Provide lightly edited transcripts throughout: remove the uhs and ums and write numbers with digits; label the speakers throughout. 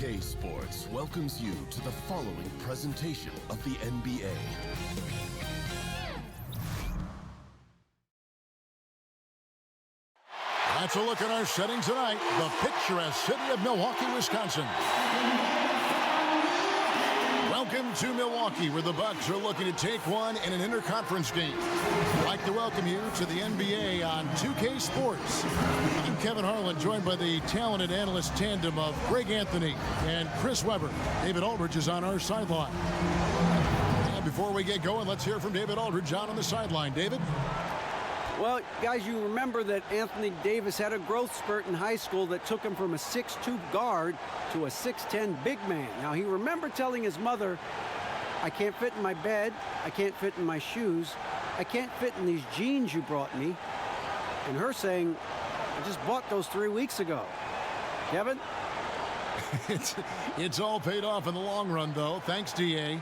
Speaker 1: 2K Sports welcomes you to the following presentation of the NBA.
Speaker 2: That's a look at our setting tonight, the picturesque city of Milwaukee, Wisconsin. Welcome to Milwaukee, where the Bucks are looking to take one in an interconference game. I'd like to welcome you to the NBA on 2K Sports. I'm Kevin Harlan, joined by the talented analyst tandem of Greg Anthony and Chris Webber. David Aldridge is on our sideline. And before we get going, let's hear from David Aldridge on the sideline. David?
Speaker 3: Well, guys, you remember that Anthony Davis had a growth spurt in high school that took him from a 6'2" guard to a 6'10" big man. Now, he remembered telling his mother, I can't fit in my bed, I can't fit in my shoes, I can't fit in these jeans you brought me. And her saying, I just bought those 3 weeks ago. Kevin?
Speaker 2: It's all paid off in the long run, though. Thanks, DA.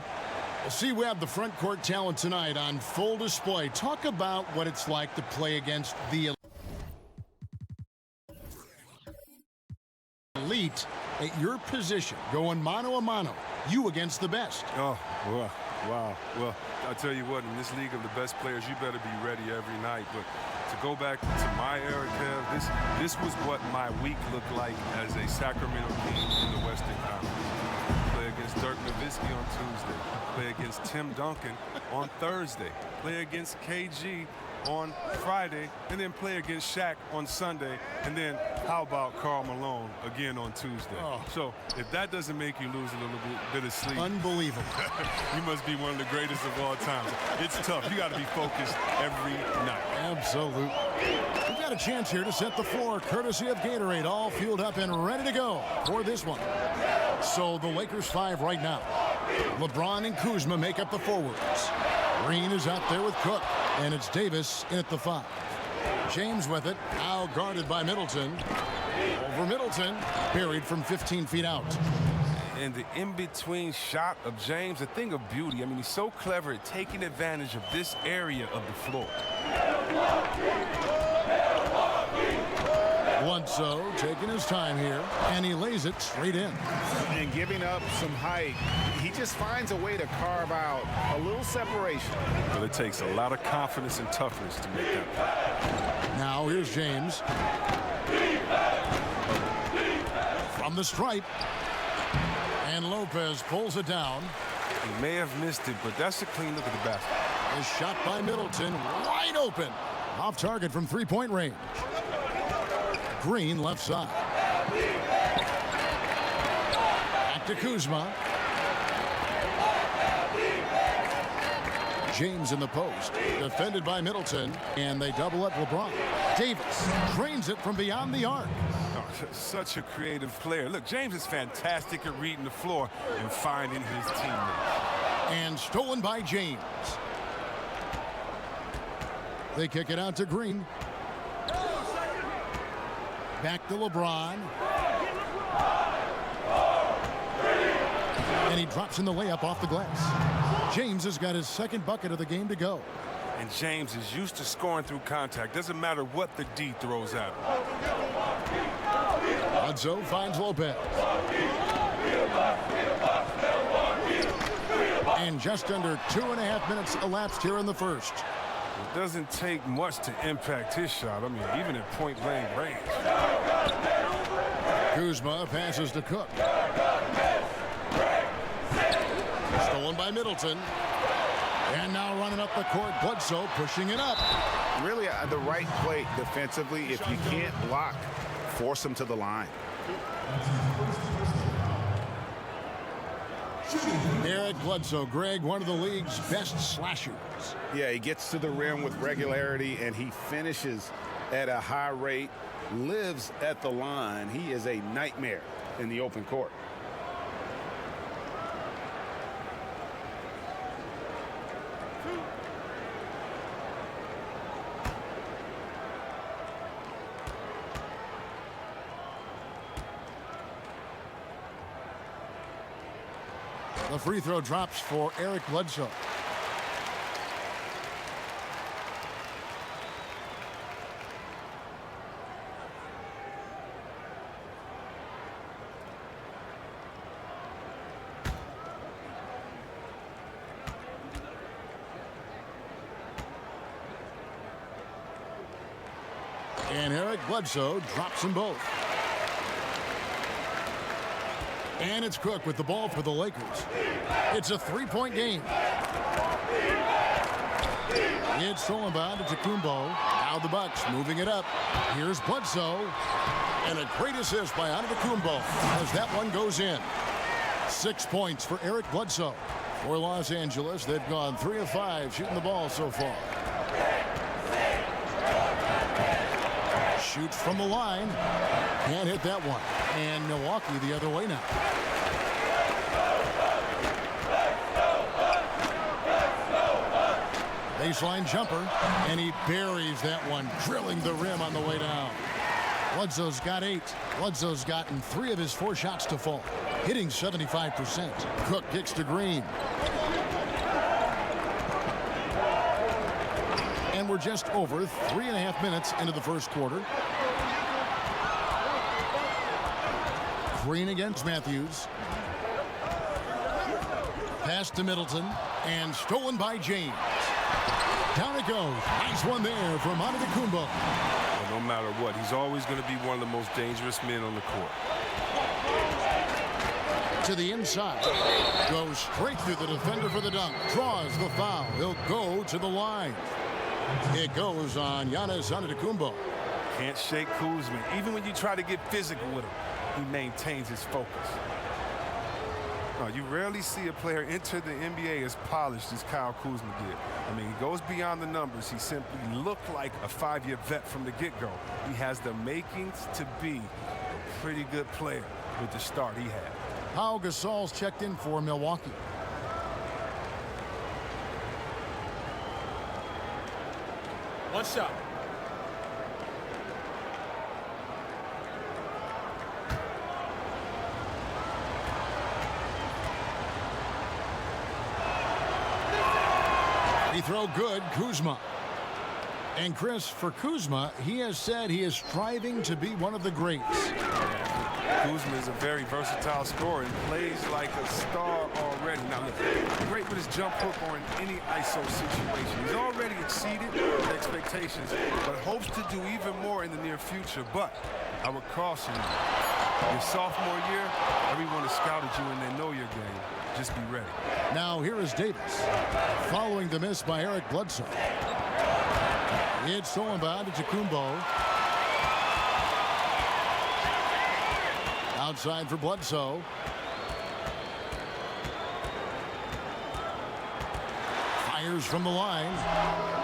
Speaker 2: See, we have the front court talent tonight on full display. Talk about what it's like to play against the elite at your position, going mano a mano, you against the best.
Speaker 4: Oh, wow. Well, I'll tell you what, in this league of the best players, you better be ready every night. But to go back to my era, Kev, this was what my week looked like as a Sacramento King in the Western Conference. Play against Dirk Nowitzki on Tuesday. Play against Tim Duncan on Thursday. Play against KG on Friday. And then play against Shaq on Sunday. And then how about Karl Malone again on Tuesday?
Speaker 2: Oh.
Speaker 4: So if that doesn't make you lose a little bit of sleep.
Speaker 2: Unbelievable.
Speaker 4: You must be one of the greatest of all time. It's tough. You got to be focused every night.
Speaker 2: Absolutely. We've got a chance here to set the floor, courtesy of Gatorade, all fueled up and ready to go for this one. So the Lakers 5 right now. LeBron and Kuzma make up the forwards. Green is out there with Cook, and it's Davis in at the 5. James with it, now guarded by Middleton. Over Middleton, buried from 15 feet out.
Speaker 4: And the in-between shot of James, a thing of beauty. I mean, he's so clever at taking advantage of this area of the floor.
Speaker 2: Bledsoe taking his time here, and he lays it straight in.
Speaker 5: And giving up some height, he just finds a way to carve out a little separation.
Speaker 4: But it takes a lot of confidence and toughness to make that play.
Speaker 2: Now here's James. From the stripe. And Lopez pulls it down.
Speaker 4: He may have missed it, but that's a clean look at the basket.
Speaker 2: A shot by Middleton, wide open. Off target from three-point range. Green left side. Back to Kuzma. James in the post. Defended by Middleton. And they double up LeBron. Davis drains it from beyond the arc.
Speaker 4: Oh, such a creative player. Look, James is fantastic at reading the floor and finding his teammates.
Speaker 2: And stolen by James. They kick it out to Green. Back to LeBron. And he drops in the layup off the glass. James has got his second bucket of the game to go.
Speaker 4: And James is used to scoring through contact. Doesn't matter what the D throws at him.
Speaker 2: Bledsoe finds Lopez. And just under 2.5 minutes elapsed here in the first.
Speaker 4: It doesn't take much to impact his shot. I mean, even at point-blank range.
Speaker 2: Kuzma passes to Cook. Stolen by Middleton. And now running up the court, Bledsoe pushing it up.
Speaker 5: Really the right play defensively. If you can't block, force him to the line.
Speaker 2: Eric Bledsoe, Greg, one of the league's best slashers.
Speaker 5: Yeah, he gets to the rim with regularity, and he finishes at a high rate, lives at the line. He is a nightmare in the open court.
Speaker 2: The free throw drops for Eric Bledsoe. And Eric Bledsoe drops them both. And it's Cook with the ball for the Lakers. It's a three-point game. It's stolen by Antetokounmpo. Now the Bucks moving it up. Here's Bledsoe. And a great assist by Antetokounmpo as that one goes in. 6 points for Eric Bledsoe. For Los Angeles, they've gone 3 of 5 shooting the ball so far. Shoots from the line. Can't hit that one. And Milwaukee the other way now. Baseline jumper. And he buries that one, drilling the rim on the way down. Bledsoe's got 8. Bledsoe's gotten 3 of his 4 shots to fall, hitting 75%. Cook kicks to Green. And we're just over 3.5 minutes into the first quarter. Green against Matthews. Pass to Middleton. And stolen by James. Down it goes. Nice one there from Antetokounmpo.
Speaker 4: No matter what, he's always going to be one of the most dangerous men on the court.
Speaker 2: To the inside. Goes straight through the defender for the dunk. Draws the foul. He'll go to the line. It goes on Giannis Antetokounmpo.
Speaker 4: Can't shake Kuzma. Even when you try to get physical with him, he maintains his focus. No, you rarely see a player enter the NBA as polished as Kyle Kuzma did. I mean, he goes beyond the numbers. He simply looked like a 5-year vet from the get-go. He has the makings to be a pretty good player with the start he had.
Speaker 2: Pau Gasol's checked in for Milwaukee.
Speaker 6: One shot.
Speaker 2: He throw good, Kuzma. And Chris, for Kuzma, he has said he is striving to be one of the greats.
Speaker 4: Kuzma is a very versatile scorer and plays like a star already. Now look, great with his jump hook or in any ISO situation. He's already exceeded expectations, but hopes to do even more in the near future. But I would caution you, your sophomore year, everyone has scouted you and they know your game. Just be ready.
Speaker 2: Now here is Davis, following the miss by Eric Bledsoe. It's stolen by Antetokounmpo. Outside for Bledsoe. Fires from the line.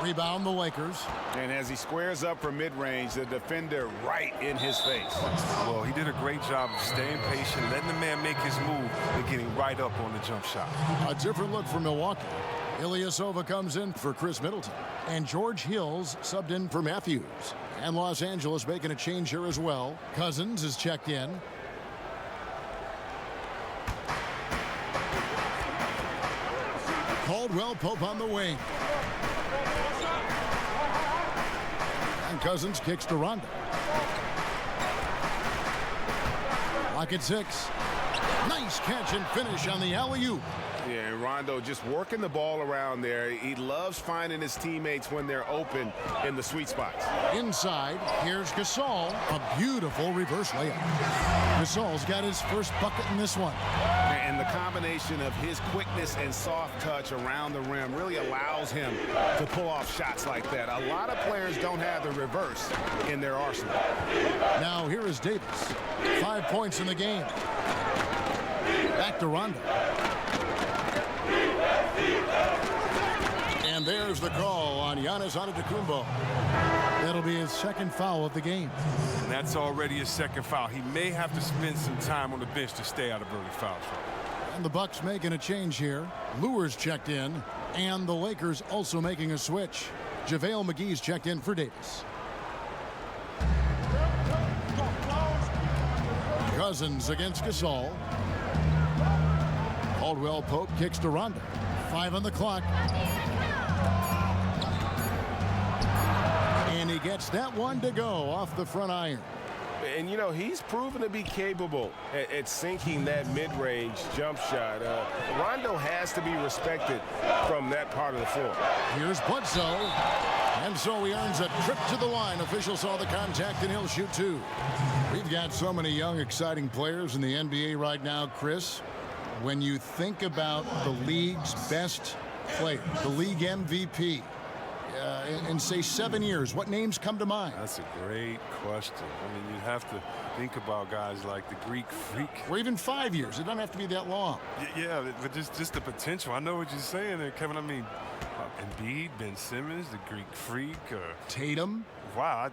Speaker 2: Rebound the Lakers.
Speaker 5: And as he squares up for mid-range, the defender right in his face.
Speaker 4: Well, he did a great job of staying patient, letting the man make his move, and getting right up on the jump shot.
Speaker 2: A different look for Milwaukee. Ilyasova comes in for Chris Middleton. And George Hill's subbed in for Matthews. And Los Angeles making a change here as well. Cousins is checked in. Caldwell Pope on the wing. And Cousins kicks to Rondo. Lock at 6. Nice catch and finish on the alley-oop.
Speaker 5: Yeah, and Rondo just working the ball around there. He loves finding his teammates when they're open in the sweet spots.
Speaker 2: Inside, here's Gasol. A beautiful reverse layup. Gasol's got his first bucket in this one.
Speaker 5: And the combination of his quickness and soft touch around the rim really allows him to pull off shots like that. A lot of players don't have the reverse in their arsenal.
Speaker 2: Now here is Davis. 5 points in the game. Back to Rondo. And there's the call on Giannis Antetokounmpo. That'll be his second foul of the game.
Speaker 4: And that's already his second foul. He may have to spend some time on the bench to stay out of early foul trouble.
Speaker 2: And the Bucks making a change here. Lewis checked in. And the Lakers also making a switch. JaVale McGee's checked in for Davis. Cousins against Gasol. Caldwell Pope kicks to Rondo. 5 on the clock. And he gets that one to go off the front iron.
Speaker 7: And, you know, he's proven to be capable at sinking that mid-range jump shot. Rondo has to be respected from that part of the floor.
Speaker 2: Here's Bledsoe. And so he earns a trip to the line. Official saw the contact, and he'll shoot two. We've got so many young, exciting players in the NBA right now, Chris. When you think about the league's best player, the league MVP, in, say, 7 years, what names come to mind?
Speaker 4: That's a great question. I mean, you have to think about guys like the Greek Freak.
Speaker 2: Or even 5 years. It doesn't have to be that long.
Speaker 4: Yeah, but just the potential. I know what you're saying there, Kevin. I mean, Embiid, Ben Simmons, the Greek Freak.
Speaker 2: Tatum.
Speaker 4: Wow.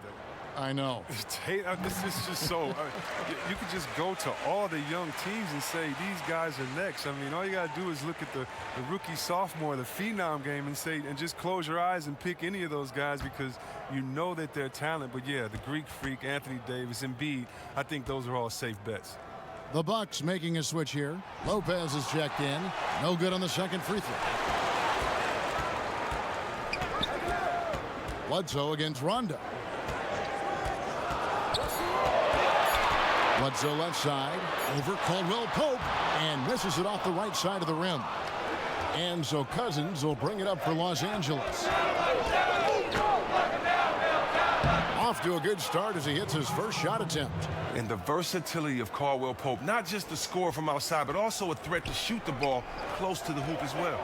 Speaker 2: I know.
Speaker 4: This is just so. You could just go to all the young teams and say these guys are next. I mean, all you got to do is look at the rookie, sophomore, the phenom game, and just close your eyes and pick any of those guys because you know that they're talent. But yeah, the Greek Freak, Anthony Davis, Embiid. I think those are all safe bets.
Speaker 2: The Bucks making a switch here. Lopez is checked in. No good on the second free throw. Bledsoe against Rondo. Bledsoe left side, over Caldwell Pope, and misses it off the right side of the rim. And so Cousins will bring it up for Los Angeles. Off to a good start as he hits his first shot attempt.
Speaker 8: And the versatility of Caldwell Pope, not just the scorer from outside, but also a threat to shoot the ball close to the hoop as well.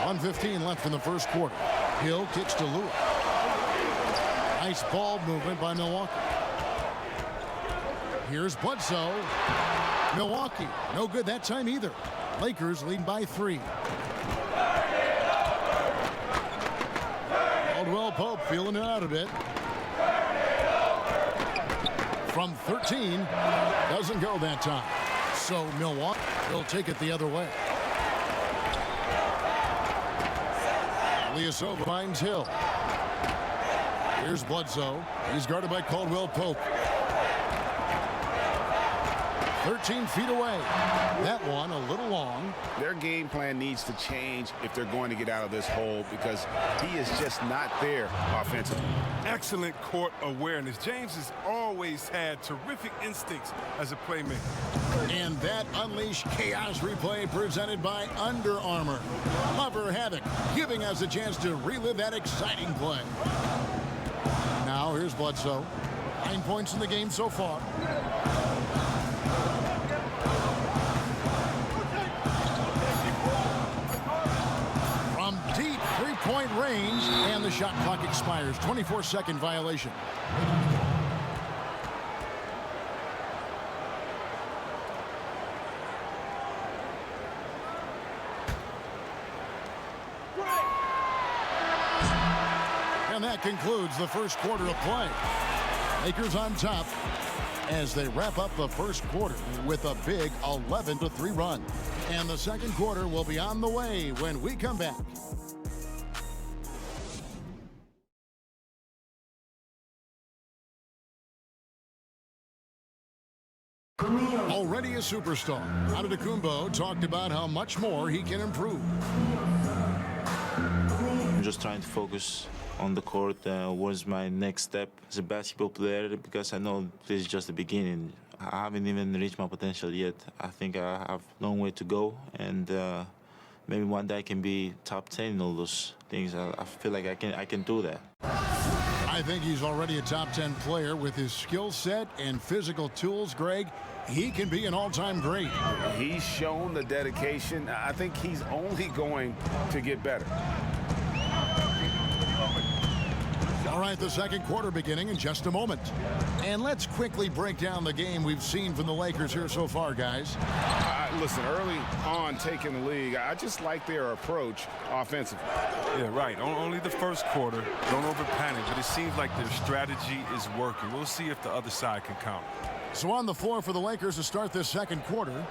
Speaker 2: 1:15 left in the first quarter. Hill kicks to Lewis. Nice ball movement by Milwaukee. Here's Bledsoe. Milwaukee, no good that time either. Lakers lead by 3. Caldwell Pope feeling it out a bit. From 13, doesn't go that time. So Milwaukee will take it the other way. Ilyasova finds Hill. Here's Bledsoe. He's guarded by Caldwell Pope. 13 feet away. That one a little long.
Speaker 5: Their game plan needs to change if they're going to get out of this hole because he is just not there offensively.
Speaker 4: Excellent court awareness. James has always had terrific instincts as a playmaker.
Speaker 2: And that unleashed chaos replay presented by Under Armour. Hover Havoc, giving us a chance to relive that exciting play. Now here's Bledsoe. 9 points in the game so far. From deep three-point range, and the shot clock expires. 24-second violation. And that concludes the first quarter of play. Lakers on top as they wrap up the first quarter with a big 11-3 run. And the second quarter will be on the way when we come back. Already a superstar, Antetokounmpo talked about how much more he can improve.
Speaker 9: I'm just trying to focus on the court. What's my next step as a basketball player? Because I know this is just the beginning. I haven't even reached my potential yet. I think I have a long way to go, and maybe one day I can be top 10 in all those things. I feel like I can do that.
Speaker 2: I think he's already a top 10 player with his skill set and physical tools, Greg. He can be an all-time great.
Speaker 5: He's shown the dedication. I think he's only going to get better.
Speaker 2: All right, the second quarter beginning in just a moment. And let's quickly break down the game we've seen from the Lakers here so far, guys.
Speaker 5: Listen, early on taking the league, I just like their approach offensively.
Speaker 4: Yeah, right. Only the first quarter. Don't over-panic, but it seems like their strategy is working. We'll see if the other side can counter.
Speaker 2: So on the floor for the Lakers to start this second quarter,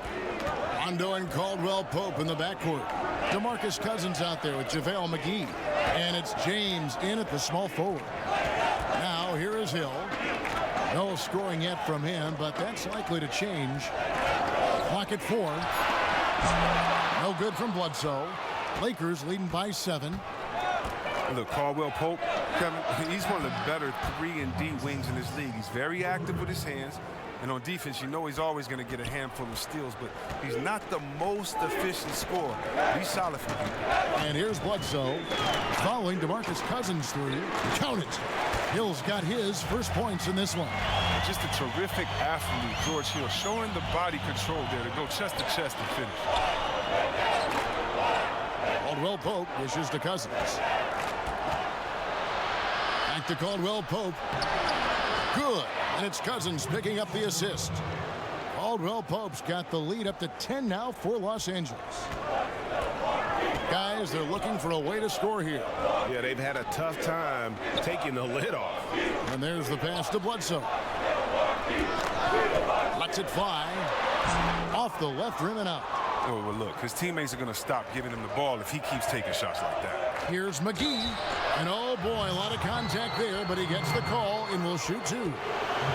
Speaker 2: Rondo and Caldwell Pope in the backcourt. DeMarcus Cousins out there with JaVale McGee. And it's James in at the small forward. Now here is Hill. No scoring yet from him, but that's likely to change. Clock at 4. No good from Bledsoe. Lakers leading by 7.
Speaker 4: Look, Caldwell Pope, Kevin, he's one of the better 3-and-D wings in this league. He's very active with his hands, And on defense, you know he's always going to get a handful of steals, but he's not the most efficient scorer. He's solid for him.
Speaker 2: And here's Bledsoe following DeMarcus Cousins three. Count it. Hill's got his first points in this one.
Speaker 4: Just a terrific athlete, George Hill, showing the body control there to go chest to chest and finish.
Speaker 2: Caldwell Pope dishes to Cousins. Back to Caldwell Pope. Good. And it's Cousins picking up the assist. Caldwell Pope's got the lead up to 10 now for Los Angeles. Guys, they're looking for a way to score here.
Speaker 5: Yeah, they've had a tough time taking the lid off.
Speaker 2: And there's the pass to Bledsoe. Lets it fly. Off the left rim and out.
Speaker 4: Oh, well, look, his teammates are going to stop giving him the ball if he keeps taking shots like that.
Speaker 2: Here's McGee. And oh, boy, a lot of contact there, but he gets the call and will shoot two.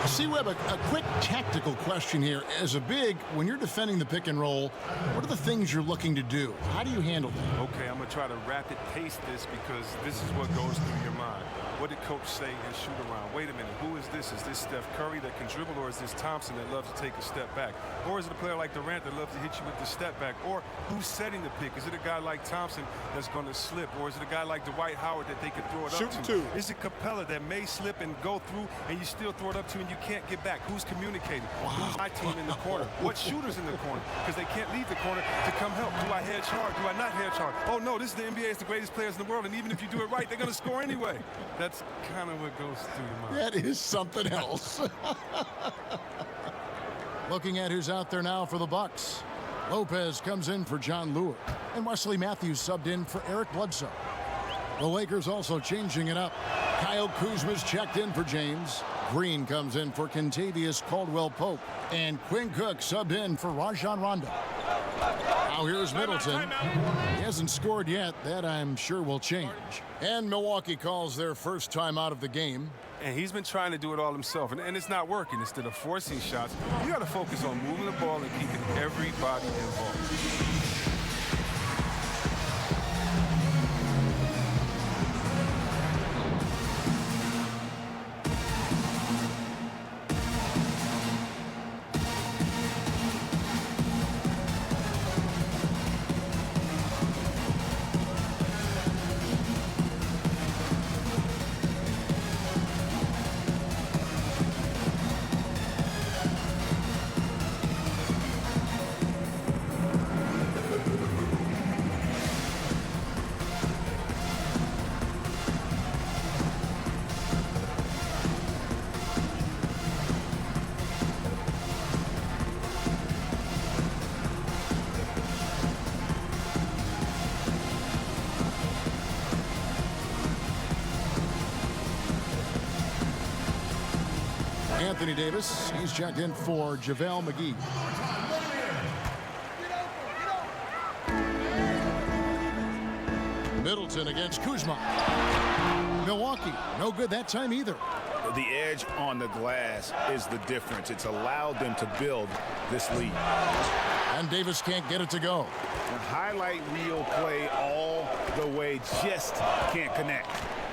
Speaker 2: See, Webb, a quick tactical question here. As a big, when you're defending the pick and roll, what are the things you're looking to do? How do you handle that?
Speaker 4: Okay, I'm going to try to rapid pace this because this is what goes through your mind. What did coach say and shoot around? Wait a minute, who is this? Is this Steph Curry that can dribble, or is this Thompson that loves to take a step back? Or is it a player like Durant that loves to hit you with the step back? Or who's setting the pick? Is it a guy like Thompson that's going to slip? Or is it a guy like Dwight Howard that they could throw it up to? Is it Capella that may slip and go through and you still throw it up to and you can't get back? Who's communicating? Who's my team in the corner? What shooter's in the corner? Because they can't leave the corner to come help. Do I hedge hard? Do I not hedge hard? Oh, no, this is the NBA. It's the greatest players in the world, and even if you do it right, they're going to score anyway. That's kind of what goes through your mind.
Speaker 2: That is something else. Looking at who's out there now for the Bucks. Lopez comes in for John Lewis, and Wesley Matthews subbed in for Eric Bledsoe. The Lakers also changing it up. Kyle Kuzma's checked in for James. Green comes in for Kentavious Caldwell-Pope, and Quinn Cook subbed in for Rajon Rondo. Now here's Middleton. He hasn't scored yet. That I'm sure will change. And Milwaukee calls their first time out of the game.
Speaker 4: And he's been trying to do it all himself, and it's not working. Instead of forcing shots, you got to focus on moving the ball and keeping everybody involved.
Speaker 2: Anthony Davis, he's checked in for JaVale McGee. Middleton against Kuzma. Milwaukee, no good that time either.
Speaker 5: The edge on the glass is the difference. It's allowed them to build this lead.
Speaker 2: And Davis can't get it to go.
Speaker 5: The highlight reel play all the way, just can't connect.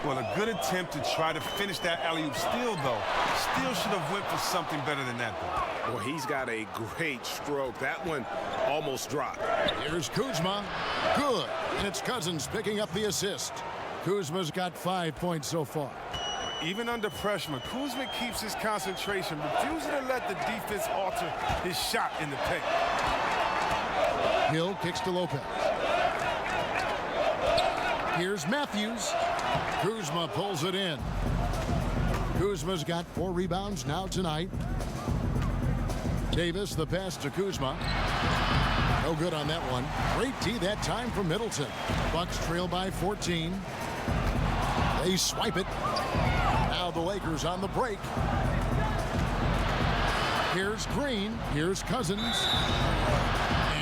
Speaker 8: Well, a good attempt to try to finish that alley-oop steal, though. Still should have went for something better than that, though.
Speaker 5: Well, he's got a great stroke. That one almost dropped.
Speaker 2: Here's Kuzma. Good. And it's Cousins picking up the assist. Kuzma's got 5 points so far.
Speaker 4: Even under pressure, Kuzma keeps his concentration, refusing to let the defense alter his shot in the paint.
Speaker 2: Hill kicks to Lopez. Here's Matthews. Kuzma pulls it in. Kuzma's got 4 rebounds now tonight. Davis, the pass to Kuzma. No good on that one. Great D that time from Middleton. Bucks trail by 14. They swipe it. Now the Lakers on the break. Here's Green. Here's Cousins.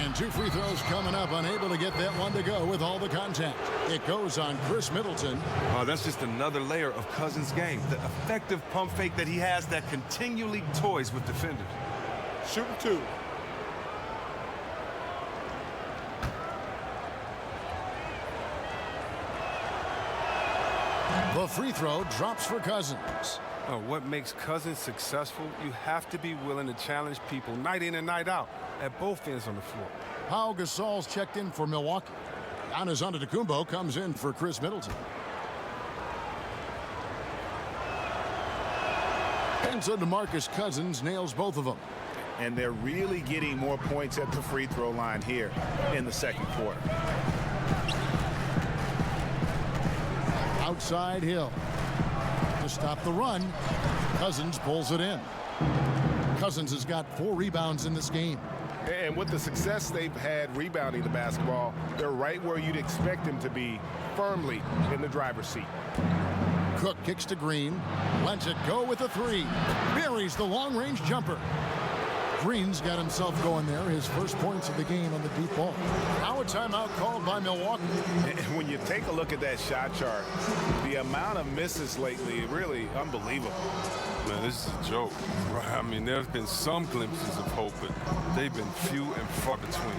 Speaker 2: And 2 free throws coming up. Unable to get that one to go with all the contact. It goes on Chris Middleton.
Speaker 8: Oh, that's just another layer of Cousins' game. The effective pump fake that he has that continually toys with defenders.
Speaker 7: Shooting 2.
Speaker 2: The free throw drops for Cousins.
Speaker 4: What makes Cousins successful, you have to be willing to challenge people night in and night out at both ends on the floor.
Speaker 2: Pau Gasol's checked in for Milwaukee. Giannis Antetokounmpo comes in for Chris Middleton. And so DeMarcus Cousins nails both of them.
Speaker 5: And they're really getting more points at the free throw line here in the second quarter.
Speaker 2: Outside Hill. To stop the run, Cousins pulls it in. Cousins has got 4 rebounds in this game.
Speaker 5: And with the success they've had rebounding the basketball, they're right where you'd expect them to be, firmly in the driver's seat.
Speaker 2: Cook kicks to Green, lets it go with a 3. Buries the long-range jumper. Green's got himself going there, his first points of the game on the deep ball. Now a timeout called by Milwaukee.
Speaker 5: And when you take a look at that shot chart, the amount of misses lately, really unbelievable.
Speaker 4: Man, this is a joke. Right? I mean, there's been some glimpses of hope, but they've been few and far between.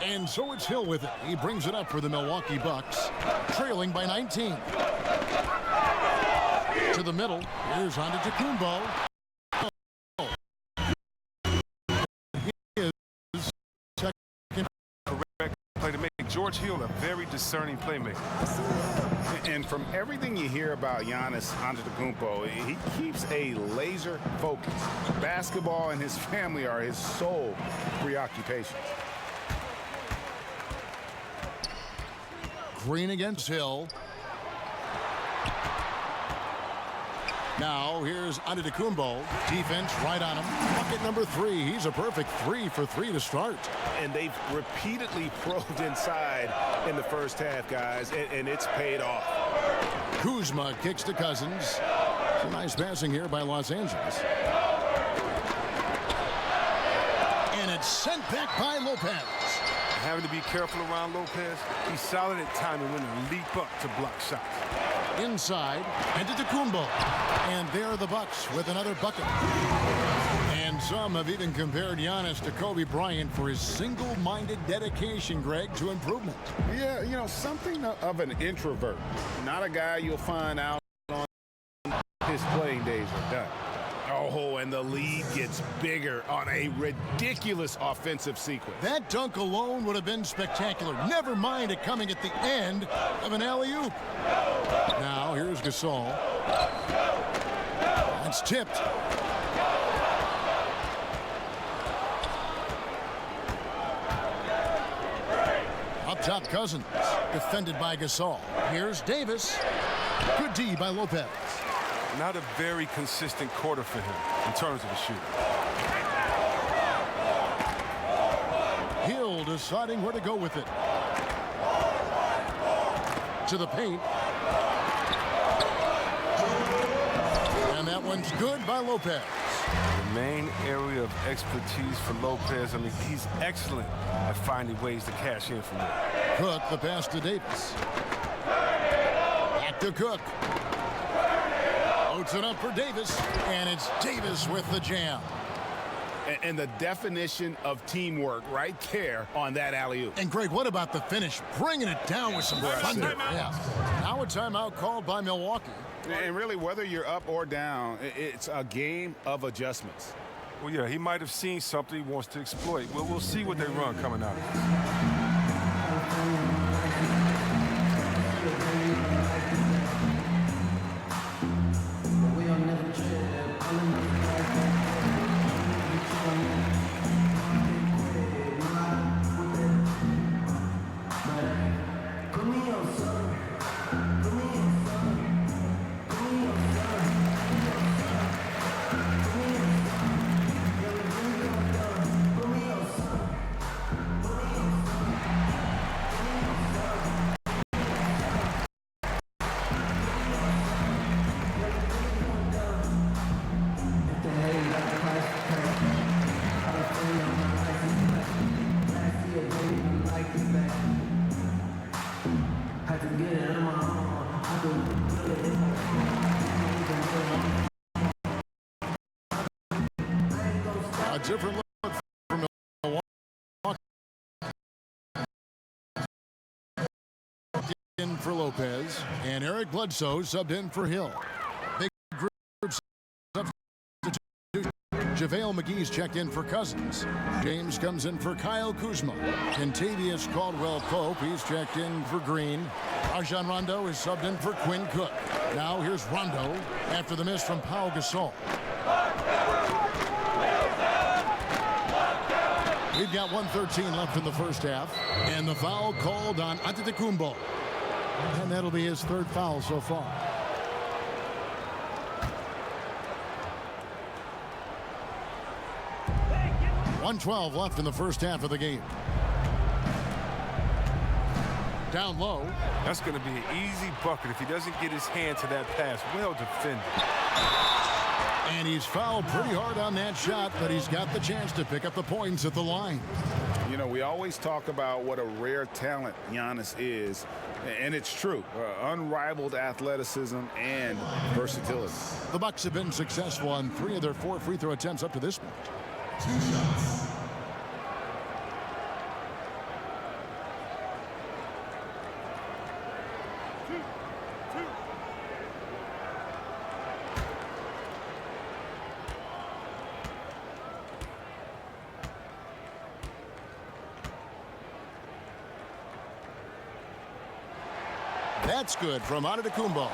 Speaker 2: And so it's Hill with it. He brings it up for the Milwaukee Bucks, trailing by 19. To the middle. Here's Antetokounmpo. His second
Speaker 4: Correct play to make. George Hill, a very discerning playmaker.
Speaker 5: And from everything you hear about Giannis Antetokounmpo, he keeps a laser focus. Basketball and his family are his sole preoccupations.
Speaker 2: Green against Hill. Now here's Antetokounmpo. Defense right on him. Bucket number 3. He's a perfect 3 for 3 to start.
Speaker 5: And they've repeatedly probed inside in the first half, guys, and it's paid off.
Speaker 2: Kuzma kicks to Cousins. Some nice passing here by Los Angeles. And it's sent back by Lopez.
Speaker 4: Having to be careful around Lopez. He's solid at timing when to leap up to block shots.
Speaker 2: Inside, Antetokounmpo. And there are the Bucks with another bucket. And some have even compared Giannis to Kobe Bryant for his single-minded dedication, Greg, to improvement.
Speaker 5: Yeah, you know, something of an introvert. Not a guy you'll find out on his playing days are done. Oh, and the lead gets bigger on a ridiculous offensive sequence.
Speaker 2: That dunk alone would have been spectacular. Never mind it coming at the end of an alley-oop. Now, here's Gasol. It's tipped. Up top, Cousins. Defended by Gasol. Here's Davis. Good D by Lopez.
Speaker 4: Not a very consistent quarter for him in terms of a shooter.
Speaker 2: Hill deciding where to go with it. To the paint. And that one's good by Lopez.
Speaker 4: The main area of expertise for Lopez, I mean, he's excellent at finding ways to cash in from there.
Speaker 2: Cook, the pass to Davis. Back to Cook. Loads it up for Davis, and it's Davis with the jam.
Speaker 5: And the definition of teamwork right there on that alley-oop.
Speaker 2: And Greg, what about the finish? Bringing it down with some thunder. Yeah. Now a timeout called by Milwaukee.
Speaker 5: And really, whether you're up or down, it's a game of adjustments.
Speaker 4: Well, yeah, he might have seen something he wants to exploit. Well, we'll see what they run coming out of this.
Speaker 2: A different look for Milwaukee. In for Lopez, and Eric Bledsoe subbed in for Hill. Big group substitution. JaVale McGee's checked in for Cousins. James comes in for Kyle Kuzma. Kentavious Caldwell-Pope, he's checked in for Green. Rajon Rondo is subbed in for Quinn Cook. Now here's Rondo after the miss from Pau Gasol. We've got 1:13 left in the first half, and the foul called on Antetokounmpo. And that'll be his third foul so far. .112 left in the first half of the game. Down low.
Speaker 4: That's going to be an easy bucket if he doesn't get his hand to that pass. Well defended.
Speaker 2: And he's fouled pretty hard on that shot, but he's got the chance to pick up the points at the line.
Speaker 5: You know, we always talk about what a rare talent Giannis is, and it's true. Unrivaled athleticism and versatility.
Speaker 2: The Bucks have been successful on 3 of their 4 free throw attempts up to this point. 2 shots. That's good from Antetokounmpo.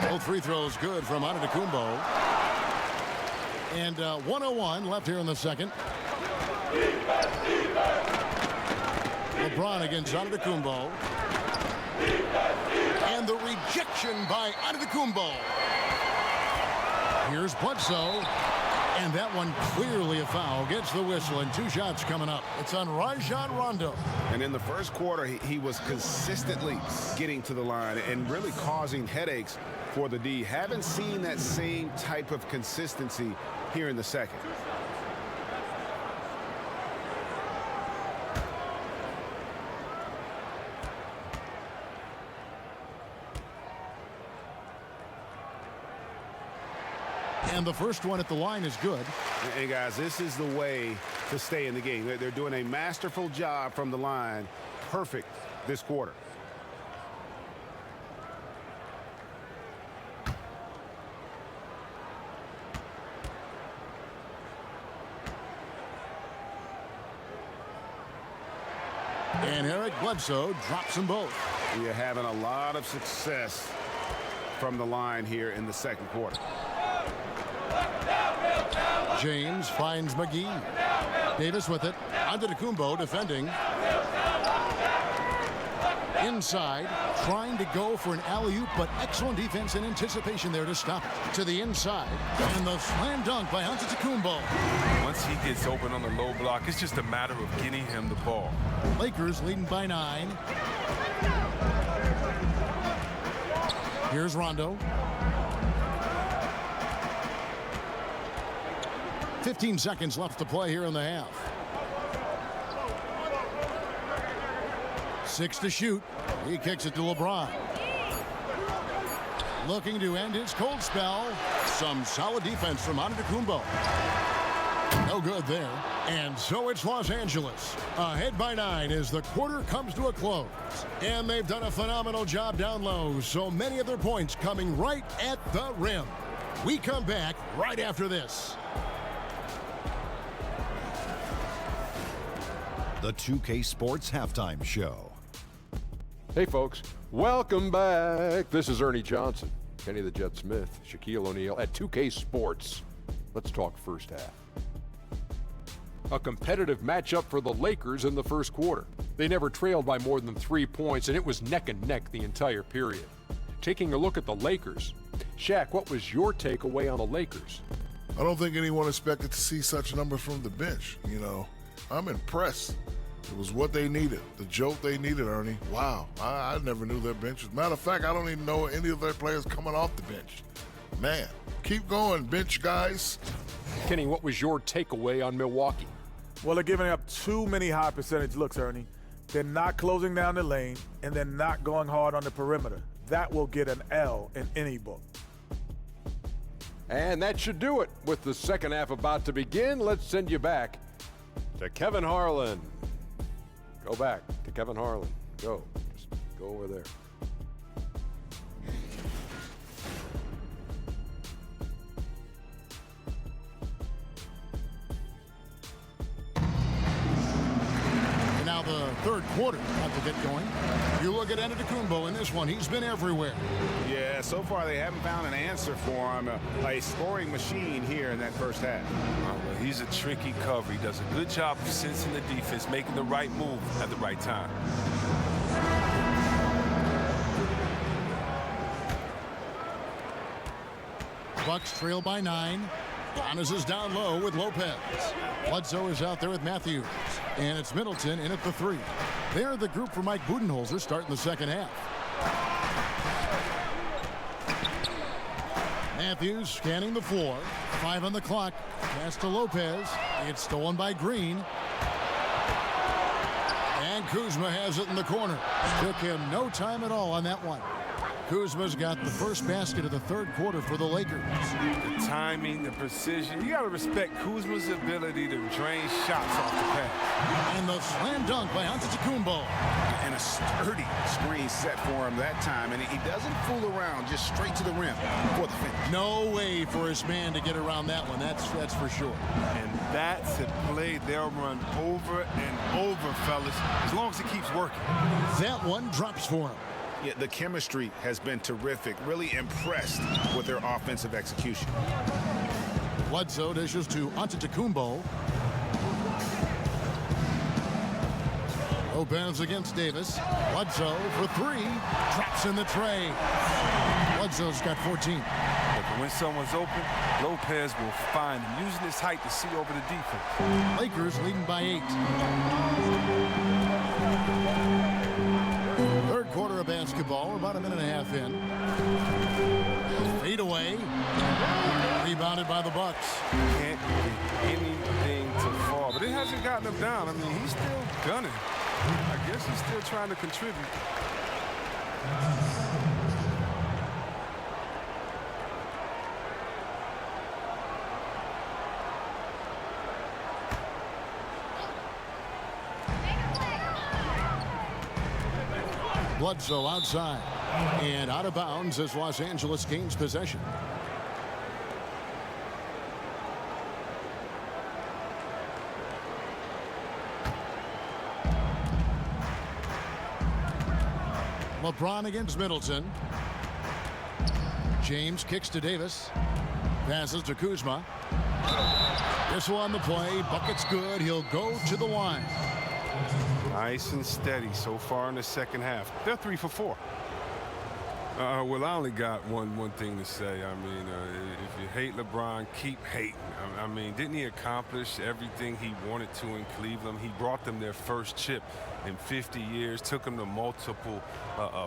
Speaker 2: Both free throws good from Antetokounmpo. And 1:01 left here in the second. LeBron against Antetokounmpo. And the rejection by Antetokounmpo. Here's Bledsoe. And that one clearly a foul. Gets the whistle, and 2 shots coming up. It's on Rajon Rondo.
Speaker 5: And in the first quarter, he was consistently getting to the line and really causing headaches for the D. Haven't seen that same type of consistency here in the second.
Speaker 2: And the first one at the line is good.
Speaker 5: And guys, this is the way to stay in the game. They're doing a masterful job from the line. Perfect this quarter.
Speaker 2: And Eric Bledsoe drops them both.
Speaker 5: We are having a lot of success from the line here in the second quarter.
Speaker 2: James finds McGee. Davis with it. Antetokounmpo defending. Inside, trying to go for an alley-oop, but excellent defense and anticipation there to stop it. To the inside, and the slam dunk by Antetokounmpo.
Speaker 4: Once he gets open on the low block, it's just a matter of getting him the ball.
Speaker 2: Lakers leading by 9. Here's Rondo. 15 seconds left to play here in the half. 6 to shoot. He kicks it to LeBron. Looking to end his cold spell. Some solid defense from Antetokounmpo. No good there. And so it's Los Angeles. Ahead by 9 as the quarter comes to a close. And they've done a phenomenal job down low. So many of their points coming right at the rim. We come back right after this.
Speaker 10: The 2K Sports Halftime Show.
Speaker 11: Hey folks, welcome back. This is Ernie Johnson, Kenny the Jet Smith, Shaquille O'Neal at 2K Sports. Let's talk first half. A competitive matchup for the Lakers in the first quarter. They never trailed by more than 3 points, and it was neck and neck the entire period. Taking a look at the Lakers, Shaq, what was your takeaway on the Lakers?
Speaker 12: I don't think anyone expected to see such numbers from the bench. You know, I'm impressed It was what they needed, the jolt they needed, Ernie. Wow, I never knew their bench was. Matter of fact, I don't even know any of their players coming off the bench. Man, keep going, bench guys.
Speaker 11: Kenny, what was your takeaway on Milwaukee?
Speaker 6: Well, they're giving up too many high percentage looks, Ernie. They're not closing down the lane, and they're not going hard on the perimeter. That will get an L in any book.
Speaker 11: And that should do it. With the second half about to begin, let's send you back to Kevin Harlan. Go back to Kevin Harlan. Go. Just go over there.
Speaker 2: Now the third quarter about to get going. You look at Antetokounmpo in this one. He's been everywhere.
Speaker 5: Yeah, so far they haven't found an answer for him. A scoring machine here in that first half.
Speaker 4: Well, he's a tricky cover. He does a good job of sensing the defense, making the right move at the right time.
Speaker 2: Bucks trail by 9. Giannis is down low with Lopez. Bledsoe is out there with Matthews. And it's Middleton in at the 3. They're the group for Mike Budenholzer starting the second half. Matthews scanning the floor. 5 on the clock. Pass to Lopez. It's stolen by Green. And Kuzma has it in the corner. Took him no time at all on that one. Kuzma's got the first basket of the third quarter for the Lakers.
Speaker 4: The timing, the precision. You got to respect Kuzma's ability to drain shots off the pass.
Speaker 2: And the slam dunk by Antetokounmpo.
Speaker 5: And a sturdy screen set for him that time. And he doesn't fool around, just straight to the rim for the finish.
Speaker 2: No way for his man to get around that one. That's for sure.
Speaker 4: And that's a play they'll run over and over, fellas, as long as it keeps working.
Speaker 2: That one drops for him.
Speaker 5: Yeah, the chemistry has been terrific. Really impressed with their offensive execution.
Speaker 2: Bledsoe dishes to Antetokounmpo. Lopez against Davis. Bledsoe for 3. Drops in the tray. Bledsoe's got 14.
Speaker 4: Look, when someone's open, Lopez will find him, using his height to see over the defense.
Speaker 2: Lakers leading by 8. Third quarter of basketball. We're about a minute and a half in. Fade away. Rebounded by the Bucks.
Speaker 4: Can't get anything to fall, but it hasn't gotten him down. I mean, he's still gunning. I guess he's still trying to contribute.
Speaker 2: Bledsoe outside. And out of bounds as Los Angeles gains possession. LeBron against Middleton. James kicks to Davis. Passes to Kuzma. This one the play. Bucket's good. He'll go to the line.
Speaker 4: Nice and steady so far in the second half. They're 3 for 4. Well, I only got one thing to say. I mean, if you hate LeBron, keep hating. I mean, didn't he accomplish everything he wanted to in Cleveland? He brought them their first chip in 50 years, took them to multiple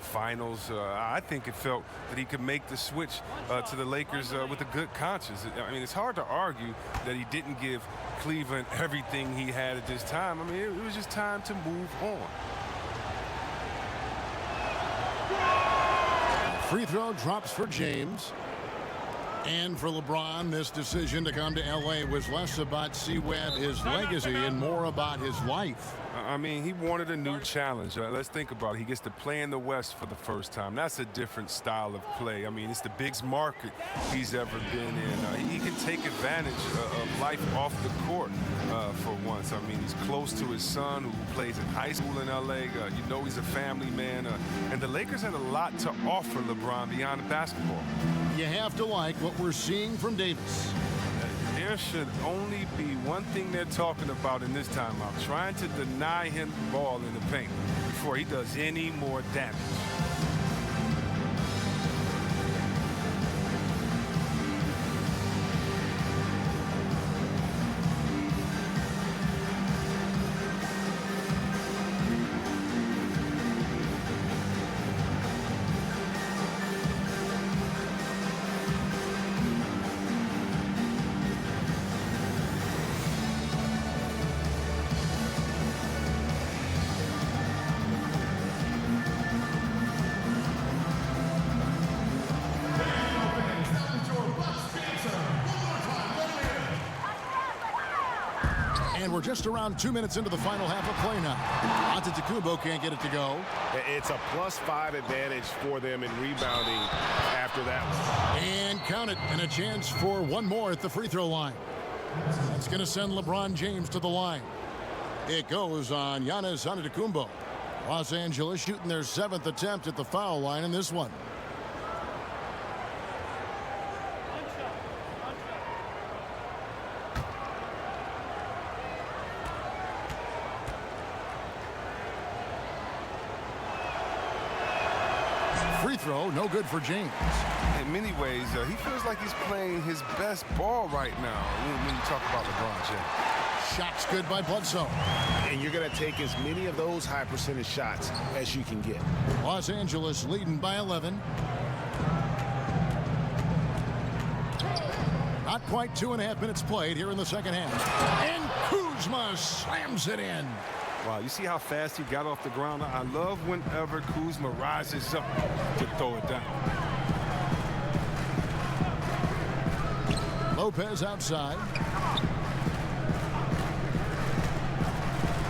Speaker 4: finals. I think it felt that he could make the switch to the Lakers with a good conscience. I mean, it's hard to argue that he didn't give Cleveland everything he had at this time. I mean, it was just time to move on.
Speaker 2: Free throw drops for James. And for LeBron, this decision to come to L.A. was less about C-Webb, his legacy, and more about his life.
Speaker 4: I mean, he wanted a new challenge. Let's think about it. He gets to play in the West for the first time. That's a different style of play. I mean, it's the biggest market he's ever been in. He can take advantage of life off the court for once. I mean, he's close to his son who plays in high school in L.A. You know he's a family man. And the Lakers had a lot to offer LeBron beyond basketball.
Speaker 2: You have to like what we're seeing from Davis.
Speaker 4: There should only be one thing they're talking about in this timeout, trying to deny him the ball in the paint before he does any more damage.
Speaker 2: And we're just around 2 minutes into the final half of play now. Antetokounmpo can't get it to go.
Speaker 5: It's a +5 advantage for them in rebounding after that one.
Speaker 2: And count it, and a chance for one more at the free throw line. That's going to send LeBron James to the line. It goes on Giannis Antetokounmpo. Los Angeles shooting their 7th attempt at the foul line in this one. Free throw, no good for James.
Speaker 4: In many ways, he feels like he's playing his best ball right now when you talk about LeBron James.
Speaker 2: Shots good by Bledsoe.
Speaker 5: And you're going to take as many of those high percentage shots as you can get.
Speaker 2: Los Angeles leading by 11. Not quite 2.5 minutes played here in the second half. And Kuzma slams it in.
Speaker 4: Wow, you see how fast he got off the ground? I love whenever Kuzma rises up to throw it down.
Speaker 2: Lopez outside.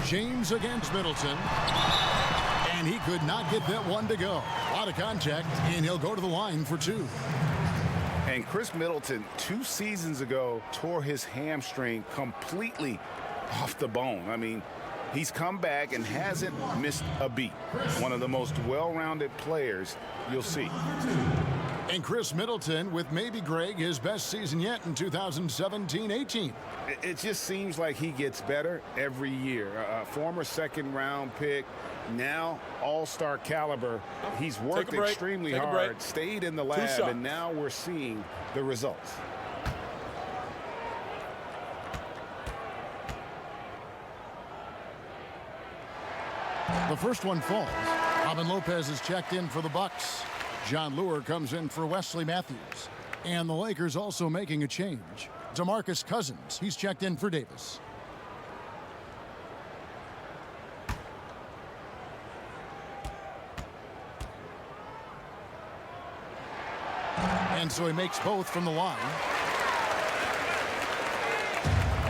Speaker 2: James against Middleton. And he could not get that one to go. A lot of contact, and he'll go to the line for 2.
Speaker 5: And Chris Middleton, 2 seasons ago, tore his hamstring completely off the bone. I mean, he's come back and hasn't missed a beat. One of the most well-rounded players you'll see.
Speaker 2: And Chris Middleton with maybe, Greg, his best season yet in 2017-18.
Speaker 5: It just seems like he gets better every year. A former second-round pick, now all-star caliber. He's worked extremely hard, stayed in the lab, and now we're seeing the results.
Speaker 2: The first one falls. Robin Lopez is checked in for the Bucks. John Lure comes in for Wesley Matthews. And the Lakers also making a change. DeMarcus Cousins, he's checked in for Davis. And so he makes both from the line.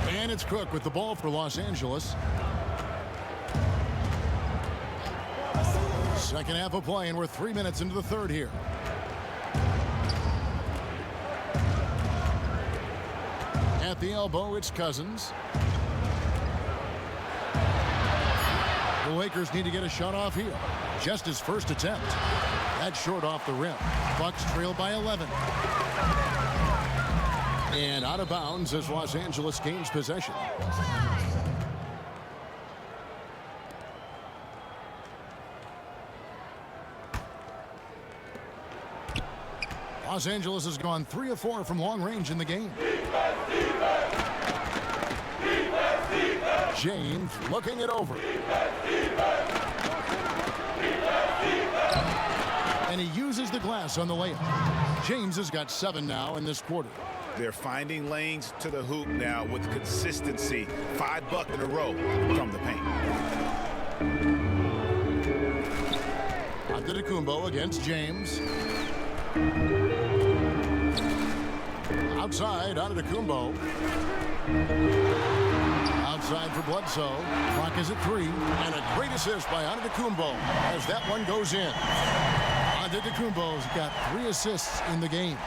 Speaker 2: And it's Cook with the ball for Los Angeles. Second half of play, and we're 3 minutes into the third here. At the elbow, it's Cousins. The Lakers need to get a shot off here. Just his first attempt. That's short off the rim. Bucks trail by 11. And out of bounds as Los Angeles gains possession. Los Angeles has gone 3 of 4 from long range in the game. James looking it over. And he uses the glass on the layup. James has got 7 now in this quarter.
Speaker 5: They're finding lanes to the hoop now with consistency. 5 buckets in a row from the paint.
Speaker 2: Antetokounmpo against James. Outside, Antetokounmpo. Outside for Bledsoe. Clock is at 3. And a great assist by Antetokounmpo as that one goes in. Antetokounmpo's got 3 assists in the game.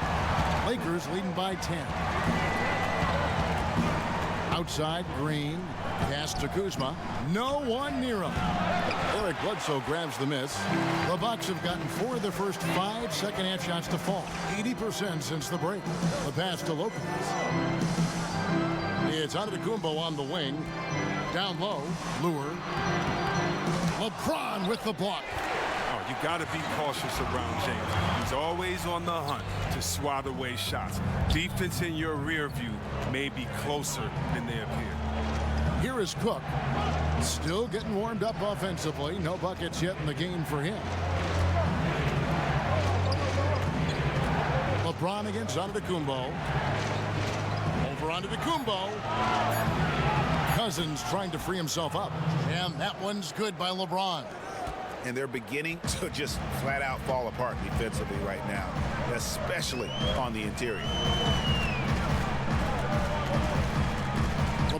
Speaker 2: Lakers leading by 10. Outside, Green. Pass to Kuzma. No one near him. Eric Bledsoe grabs the miss. The Bucks have gotten 4 of their first 5 second-half shots to fall. 80% since the break. The pass to Lopez. It's Antetokounmpo on the wing. Down low, Lure. LeBron with the block.
Speaker 4: Oh, you got to be cautious around James. He's always on the hunt to swat away shots. Defense in your rear view may be closer than they appear.
Speaker 2: Here is Cook. Still getting warmed up offensively. No buckets yet in the game for him. LeBron against Antetokounmpo. Over Antetokounmpo. Cousins trying to free himself up. And that one's good by LeBron.
Speaker 5: And they're beginning to just flat out fall apart defensively right now, especially on the interior.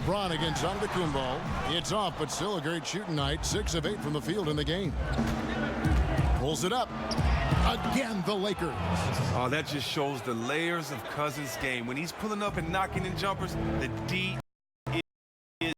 Speaker 2: LeBron against Antetokounmpo. It's off, but still a great shooting night. 6 of 8 from the field in the game. Pulls it up. Again, the Lakers.
Speaker 4: Oh, that just shows the layers of Cousins' game. When he's pulling up and knocking in jumpers, the D is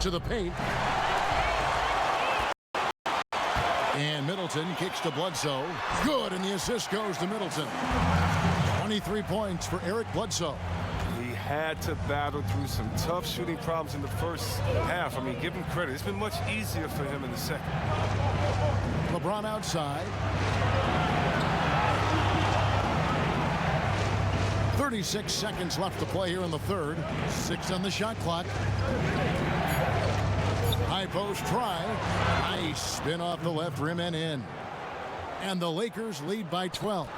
Speaker 2: to the paint. And Middleton kicks to Bledsoe. Good, and the assist goes to Middleton. 23 points for Eric Bledsoe.
Speaker 4: He had to battle through some tough shooting problems in the first half. I mean, give him credit. It's been much easier for him in the second.
Speaker 2: LeBron outside. 36 seconds left to play here in the third. 6 on the shot clock. High post try. Nice spin off the left rim and in. And the Lakers lead by 12.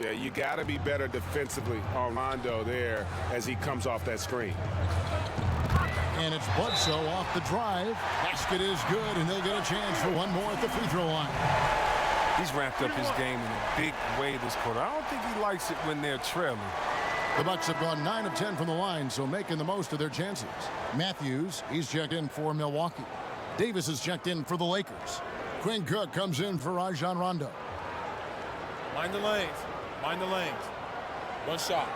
Speaker 5: Yeah, you got to be better defensively on Rondo there as he comes off that screen.
Speaker 2: And it's Bledsoe off the drive. Basket is good, and they'll get a chance for one more at the free throw line.
Speaker 4: He's ramped up his game in a big way this quarter. I don't think he likes it when they're trailing.
Speaker 2: The Bucks have gone 9 of 10 from the line, so making the most of their chances. Matthews, he's checked in for Milwaukee. Davis is checked in for the Lakers. Quinn Cook comes in for Rajon Rondo.
Speaker 13: Mind the lanes. Mind the lanes. One shot.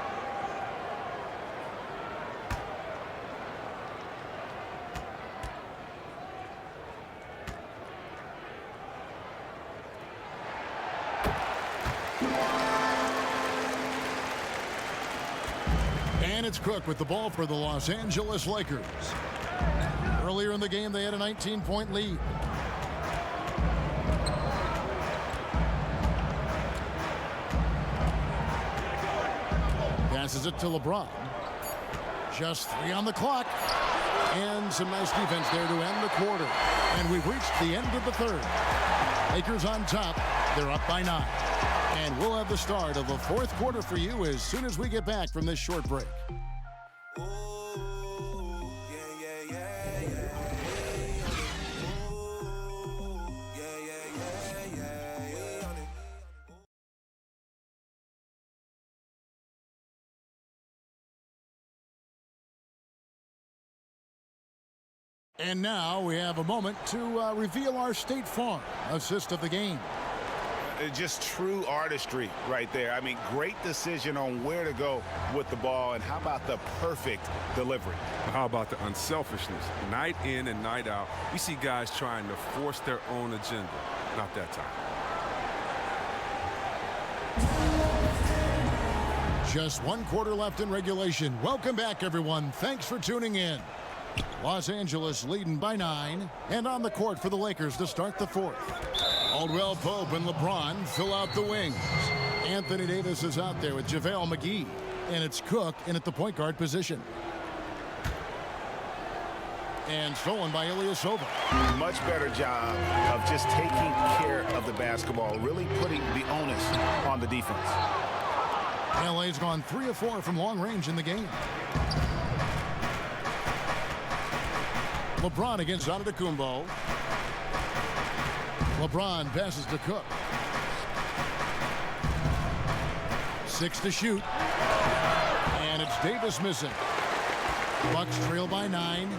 Speaker 2: And it's Cook with the ball for the Los Angeles Lakers. Earlier in the game, they had a 19-point lead. Passes it to LeBron. Just 3 on the clock. And some nice defense there to end the quarter. And we've reached the end of the third. Lakers on top. They're up by 9. And we'll have the start of the fourth quarter for you as soon as we get back from this short break. And now we have a moment to reveal our State Farm assist of the game.
Speaker 5: Just true artistry right there. I mean, great decision on where to go with the ball, and how about the perfect delivery?
Speaker 4: How about the unselfishness? Night in and night out, we see guys trying to force their own agenda. Not that time.
Speaker 2: Just 1 quarter left in regulation. Welcome back, everyone. Thanks for tuning in. Los Angeles leading by 9, and on the court for the Lakers to start the fourth. Caldwell Pope and LeBron fill out the wings. Anthony Davis is out there with JaVale McGee, and it's Cook in at the point guard position. And stolen by Ilyasova.
Speaker 5: Much better job of just taking care of the basketball, really putting the onus on the defense.
Speaker 2: LA's gone 3 of 4 from long range in the game. LeBron against Antetokounmpo. LeBron passes to Cook. 6 to shoot. And it's Davis missing. Bucks trail by 9.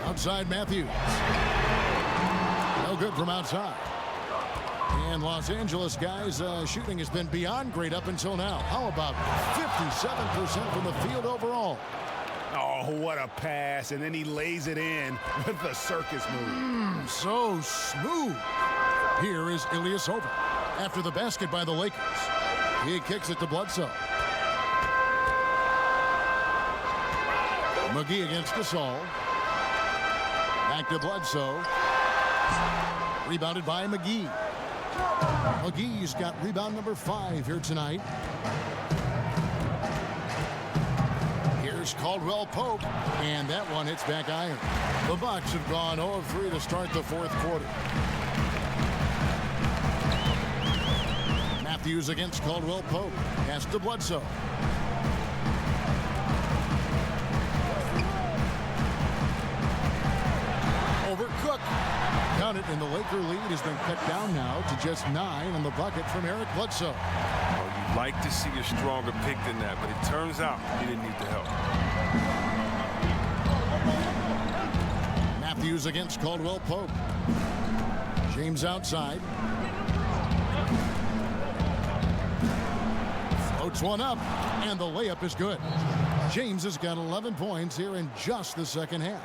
Speaker 2: Outside Matthews. No good from outside. And Los Angeles guys, shooting has been beyond great up until now. How about 57% from the field overall?
Speaker 5: Oh, what a pass, and then he lays it in with the circus move.
Speaker 2: So smooth. Here is Ilyasova after the basket by the Lakers. He kicks it to Bledsoe. McGee against Gasol. Back to Bledsoe. Rebounded by McGee. McGee's got rebound number 5 here tonight. Here's Caldwell Pope, and that one hits back iron. The Bucks have gone 0 of 3 to start the 4th quarter. Matthews against Caldwell Pope. Pass to Bledsoe. Over Cook. Count it, and the Laker lead has been cut down now to just 9 on the bucket from Eric Bledsoe.
Speaker 4: Well, you'd like to see a stronger pick than that, but it turns out he didn't need the help.
Speaker 2: Matthews against Caldwell Pope. James outside. Floats one up, and the layup is good. James has got 11 points here in just the second half.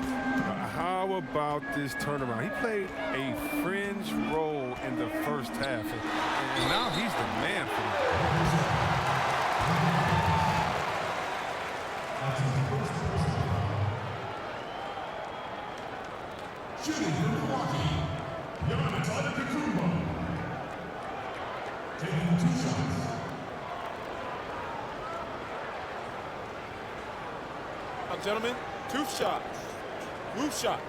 Speaker 4: How about this turnaround? He played a fringe role in the first half, and now he's the man for
Speaker 14: Shooting for Milwaukee, taking 2 shots.
Speaker 13: Now, gentlemen, 2 shots. Roof shots.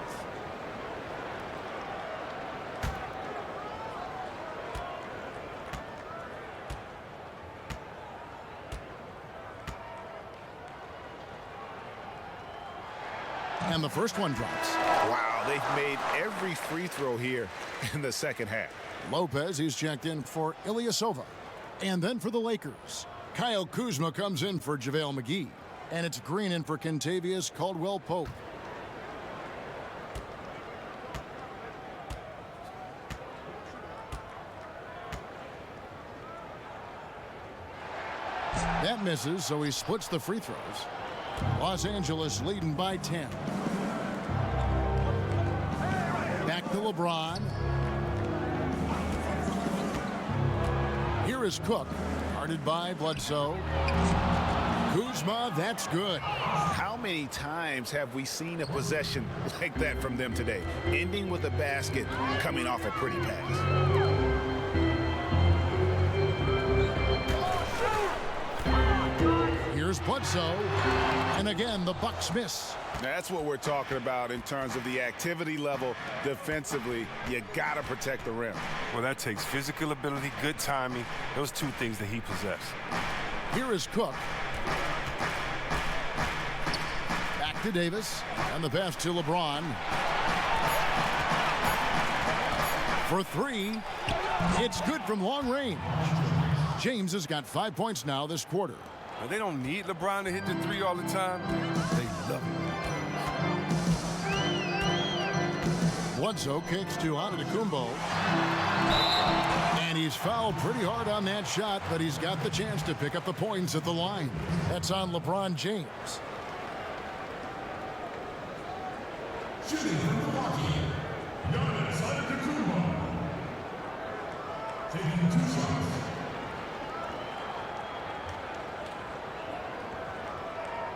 Speaker 2: And the first one drops.
Speaker 5: Wow, they've made every free throw here in the second half.
Speaker 2: Lopez, he's checked in for Ilyasova. And then for the Lakers, Kyle Kuzma comes in for JaVale McGee. And it's Green in for Kentavious Caldwell Pope. That misses, so he splits the free throws. Los Angeles leading by 10. Back to LeBron. Here is Cook, guarded by Bledsoe. Kuzma, that's good.
Speaker 5: How many times have we seen a possession like that from them today? Ending with a basket, coming off a pretty pass.
Speaker 2: Here's Bledsoe, and again the Bucks miss.
Speaker 5: That's what we're talking about in terms of the activity level defensively. You gotta protect the rim.
Speaker 4: Well, that takes physical ability, good timing, those 2 things that he possessed.
Speaker 2: Here is Cook. Back to Davis, and the pass to LeBron. For 3, it's good from long range. James has got 5 points now this quarter.
Speaker 4: Now, they don't need LeBron to hit the 3 all the time. They love it.
Speaker 2: Bledsoe kicks to Antetokounmpo. And he's fouled pretty hard on that shot, but he's got the chance to pick up the points at the line. That's on LeBron James.
Speaker 14: Shooting for Milwaukee, Antetokounmpo, taking 2 shots.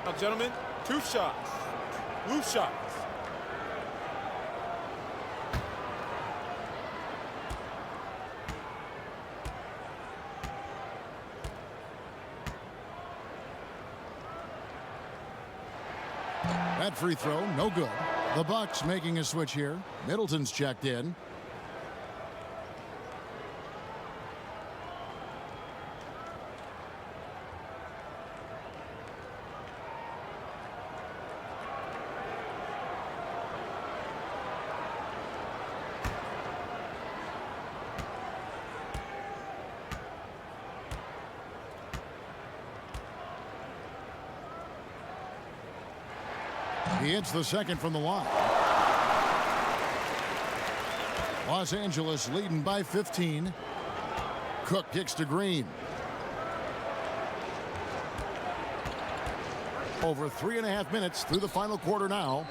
Speaker 13: Now, gentlemen, 2 shots. Roof shots.
Speaker 2: That free throw, no good. The Bucks making a switch here. Middleton's checked in. He hits the second from the line. Los Angeles leading by 15. Cook kicks to Green. Over 3.5 minutes through the final quarter now.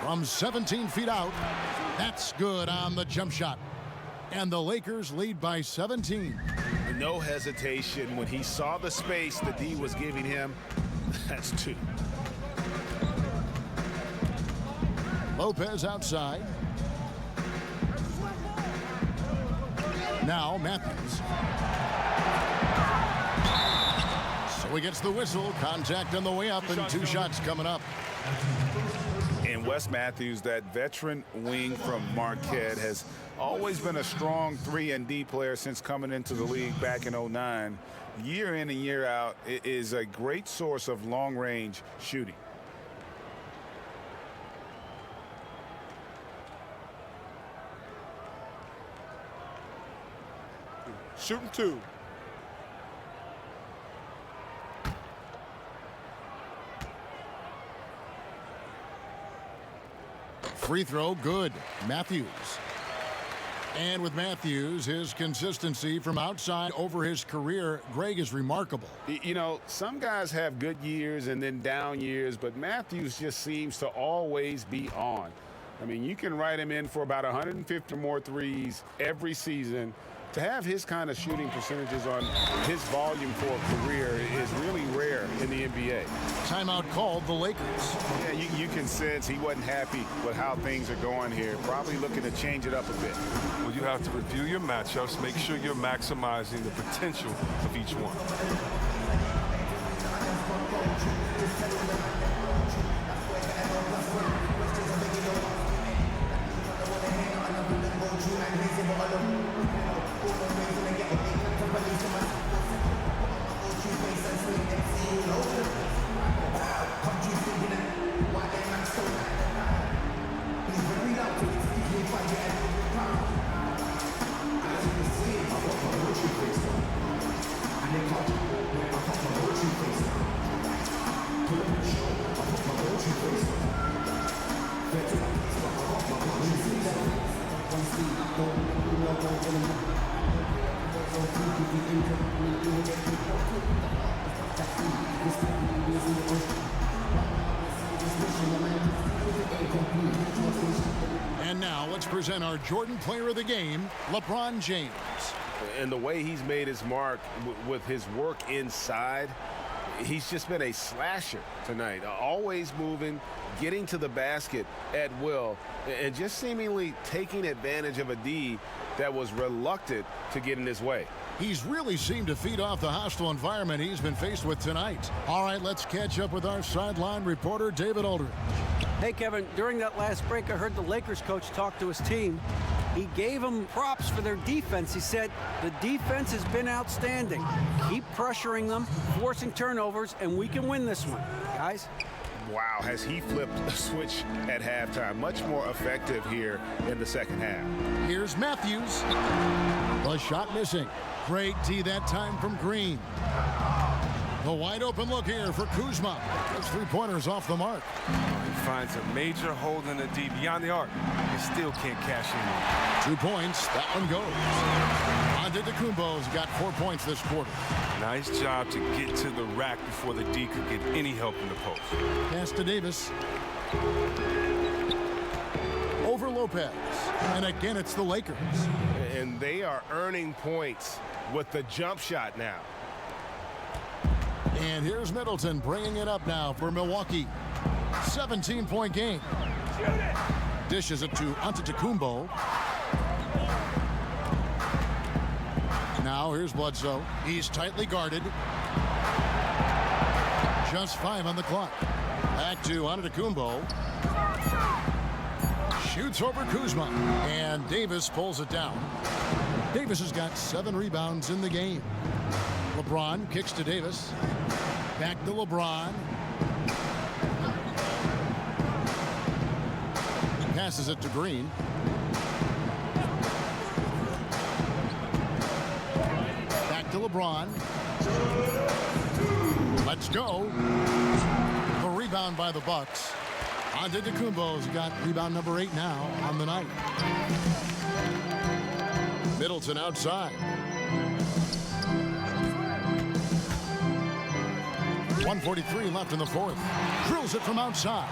Speaker 2: From 17 feet out, that's good on the jump shot. And the Lakers lead by 17.
Speaker 5: No hesitation when he saw the space that D was giving him. That's 2.
Speaker 2: Lopez outside. Now Matthews. So he gets the whistle. Contact on the way up, and 2 shots coming up.
Speaker 5: And Wes Matthews, that veteran wing from Marquette, has always been a strong 3-and-D player since coming into the league back in '09. Year in and year out, it is a great source of long-range shooting.
Speaker 13: Shooting 2.
Speaker 2: Free throw, good. Matthews. And with Matthews, his consistency from outside over his career, Greg, is remarkable.
Speaker 5: You know, some guys have good years and then down years, but Matthews just seems to always be on. I mean, you can write him in for about 150 or more threes every season. To have his kind of shooting percentages on his volume for a career is really rare in the NBA.
Speaker 2: Timeout called the Lakers.
Speaker 5: Yeah, you can sense he wasn't happy with how things are going here. Probably looking to change it up a bit.
Speaker 4: Well, you have to review your matchups, make sure you're maximizing the potential of each one.
Speaker 2: And now let's present our Jordan Player of the Game, LeBron James.
Speaker 7: And the way he's made his mark with his work inside, he's just been a slasher tonight. Always moving, getting to the basket at will, and just seemingly taking advantage of a D that was reluctant to get in his way.
Speaker 2: He's really seemed to feed off the hostile environment he's been faced with tonight. All right, let's catch up with our sideline reporter, David Aldridge.
Speaker 3: Hey, Kevin, during that last break, I heard the Lakers coach talk to his team. He gave them props for their defense. He said, the defense has been outstanding. Keep pressuring them, forcing turnovers, and we can win this one. Guys?
Speaker 5: Wow, has he flipped a switch at halftime. Much more effective here in the second half.
Speaker 2: Here's Matthews. The shot missing. Great D that time from Green. The wide open look here for Kuzma. Those 3-pointers off the mark.
Speaker 4: He finds a major hole in the D beyond the arc. He still can't cash in.
Speaker 2: 2 points. That one goes. Antetokounmpo's got 4 points this quarter.
Speaker 4: Nice job to get to the rack before the D could get any help in the post.
Speaker 2: Pass to Davis. Over Lopez. And again, it's the Lakers.
Speaker 7: And they are earning points with the jump shot now.
Speaker 2: And here's Middleton bringing it up now for Milwaukee. 17-point game. Dishes it to Antetokounmpo. Now here's Bledsoe. He's tightly guarded. Just 5 on the clock. Back to Antetokounmpo. Shoots over Kuzma. And Davis pulls it down. Davis has got 7 rebounds in the game. LeBron kicks to Davis. Back to LeBron. Passes it to Green. Back to LeBron. Let's go. The rebound by the Bucks. Antetokounmpo's got rebound number 8 now on the night. Middleton outside. 1:43 left in the fourth. Drills it from outside.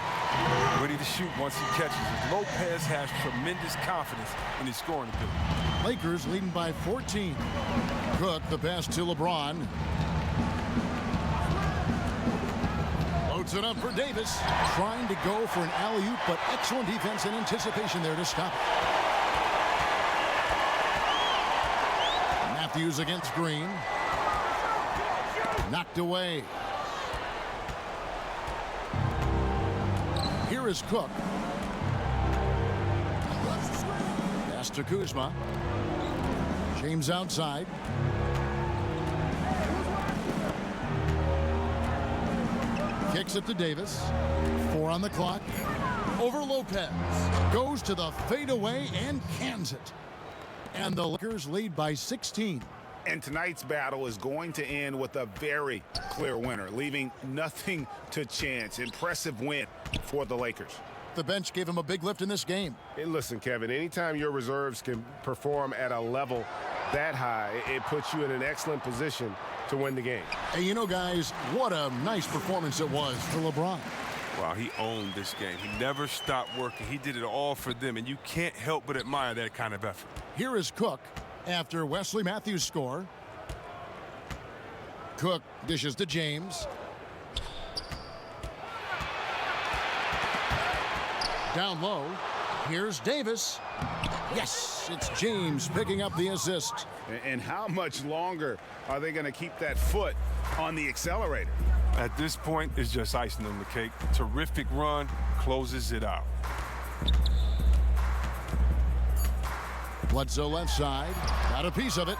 Speaker 4: Ready to shoot once he catches it. Lopez has tremendous confidence in his scoring ability.
Speaker 2: Lakers leading by 14. Cook, the pass to LeBron. Puts it up for Davis. Trying to go for an alley-oop, but excellent defense and anticipation there to stop it. Matthews against Green. Knocked away. Here is Cook. Pass to Kuzma. James outside. Kicks it to Davis. 4 on the clock. Over Lopez. Goes to the fadeaway and cans it. And the Lakers lead by 16.
Speaker 5: And tonight's battle is going to end with a very clear winner, leaving nothing to chance. Impressive win for the Lakers.
Speaker 2: The bench gave him a big lift in this game.
Speaker 7: Hey, listen, Kevin, anytime your reserves can perform at a level that high, it puts you in an excellent position to win the game.
Speaker 2: Hey, you know, guys, what a nice performance it was for LeBron.
Speaker 4: Wow, he owned this game. He never stopped working. He did it all for them, and you can't help but admire that kind of effort.
Speaker 2: Here is Cook after Wesley Matthews' score. Cook dishes to James. Down low. Here's Davis. Yes, it's James picking up the assist.
Speaker 5: And how much longer are they going to keep that foot on the accelerator?
Speaker 4: At this point, it's just icing on the cake. Terrific run, closes it out.
Speaker 2: Bledsoe left side, got a piece of it.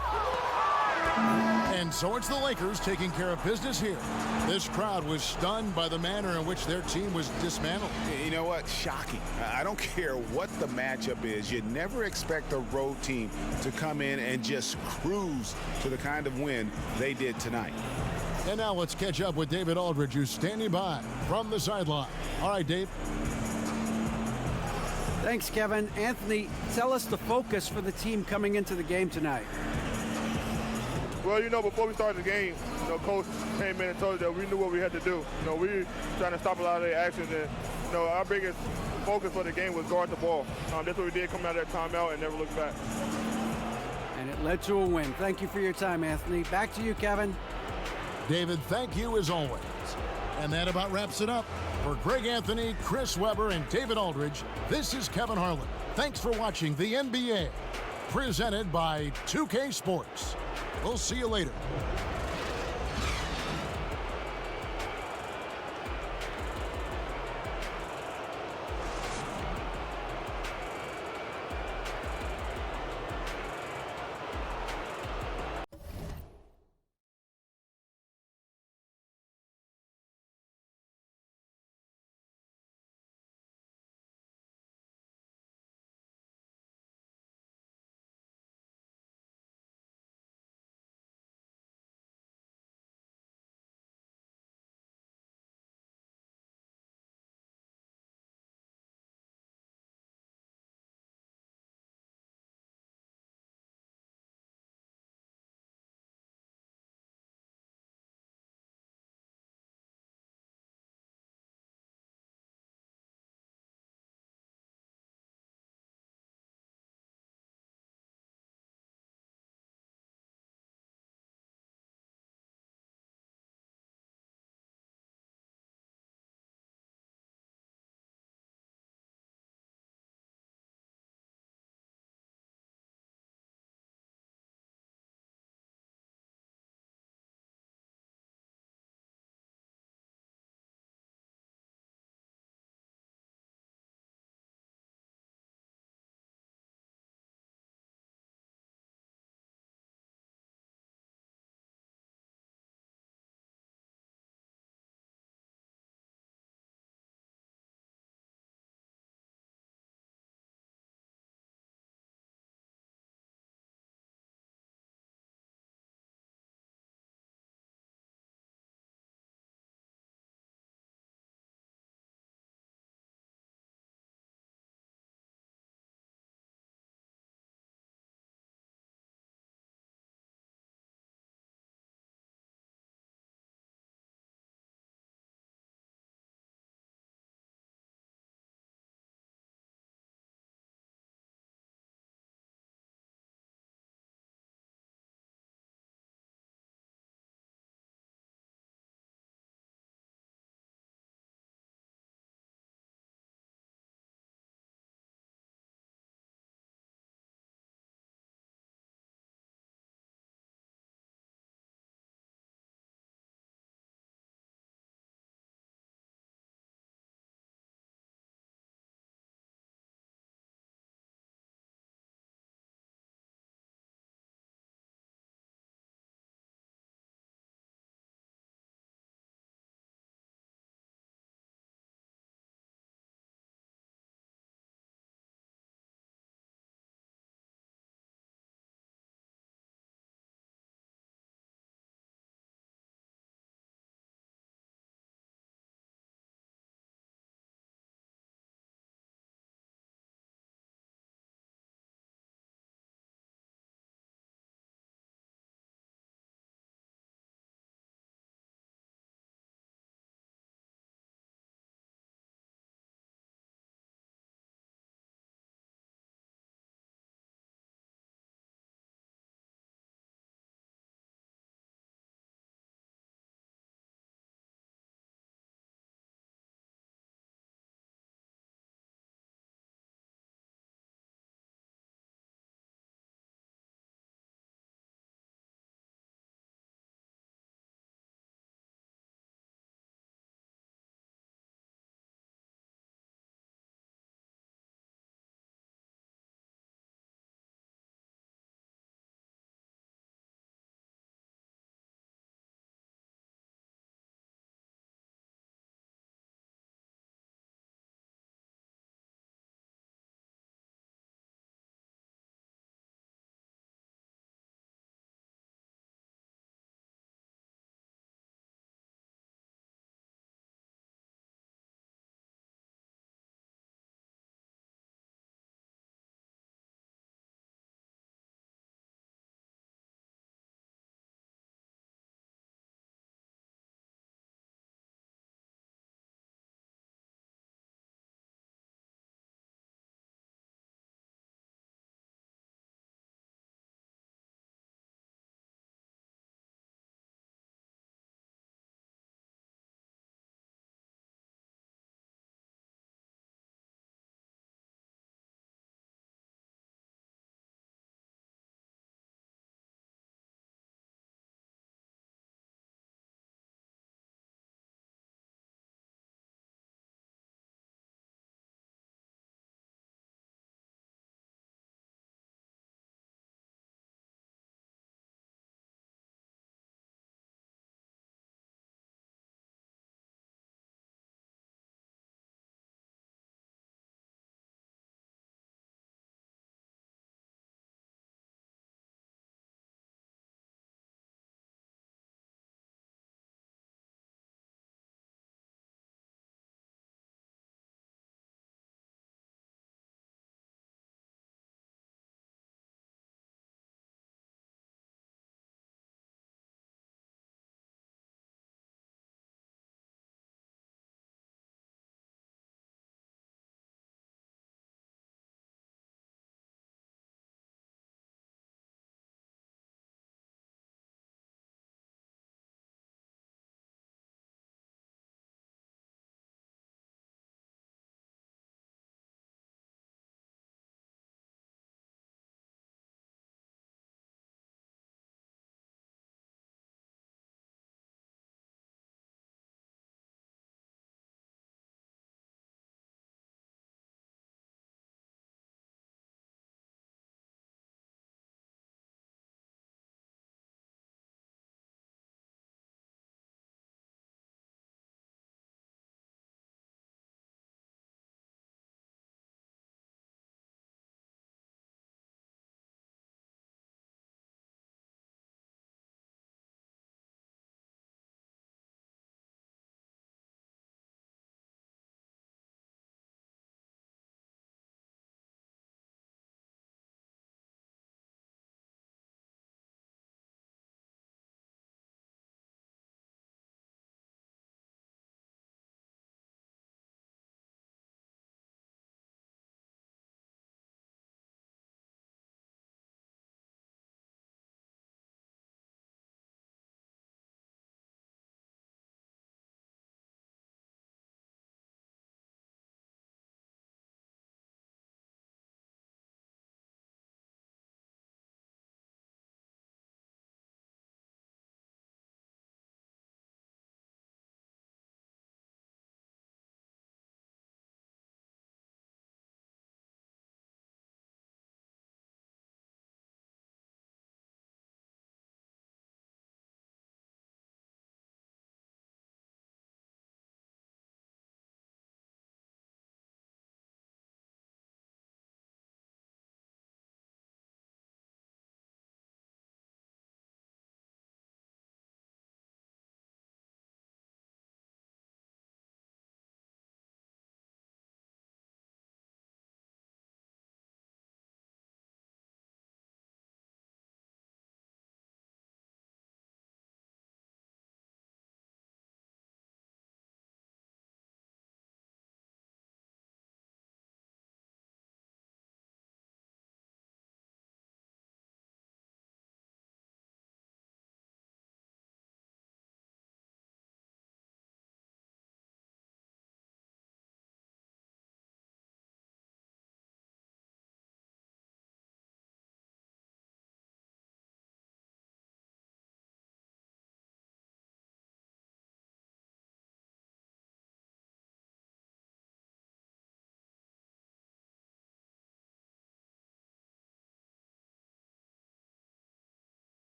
Speaker 2: And so it's the Lakers taking care of business here. This crowd was stunned by the manner in which their team was dismantled.
Speaker 5: You know what? Shocking. I don't care what the matchup is. You never expect a road team to come in and just cruise to the kind of win they did tonight.
Speaker 2: And now let's catch up with David Aldridge, who's standing by from the sideline. All right, Dave.
Speaker 3: Thanks, Kevin. Anthony, tell us the focus for the team coming into the game tonight.
Speaker 15: Well, you know, before we started the game, you know, Coach came in and told us that we knew what we had to do. You know, we were trying to stop a lot of their actions, and, you know, our biggest focus for the game was guard the ball. That's what we did coming out of that timeout and never looked back.
Speaker 3: And it led to a win. Thank you for your time, Anthony. Back to you, Kevin.
Speaker 2: David, thank you as always. And that about wraps it up. For Greg Anthony, Chris Webber, and David Aldridge, this is Kevin Harlan. Thanks for watching the NBA, presented by 2K Sports. We'll see you later.